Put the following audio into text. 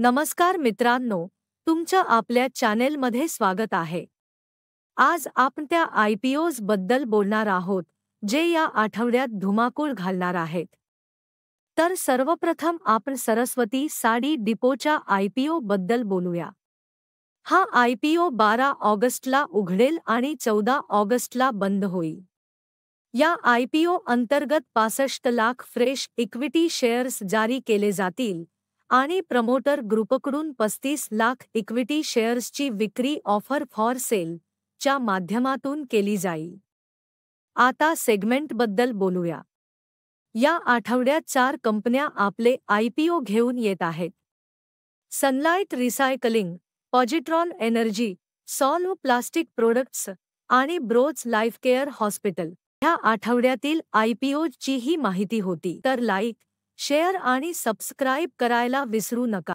नमस्कार मित्रांनो, तुमच्या आपल्या चॅनेलमध्ये स्वागत आहे. आज आपण त्या IPOs बद्दल बोलणार आहोत, जे या आठवड्यात धुमाकूळ घालणार आहेत. तर सर्वप्रथम आपण सरस्वती साडी डिपोच्या IPO बद्दल बोलूया. हा IPO 12 ऑगस्टला उघडेल आणि 14 ऑगस्टला बंद होईल. या IPO अंतर्गत 65 लाख फ्रेश इक्विटी शेअर्स जारी केले जातील आणि प्रमोटर ग्रुपकडून 35 लाख इक्विटी शेअर्सची विक्री ऑफर फॉर सेल च्या माध्यमातून केली जाईल. आता सेगमेंटबद्दल बोलूया. या आठवड्यात 4 कंपन्या आपले IPO घेऊन येत आहेत. Sunlight recycling, positron energy, solve plastic products आणि ब्रोच लाईफकेअर हॉस्पिटल ह्या आठवड्यातील IPOची ही माहिती होती. तर लाईक, शेअर आणि सबस्क्राईब करायला विसरू नका.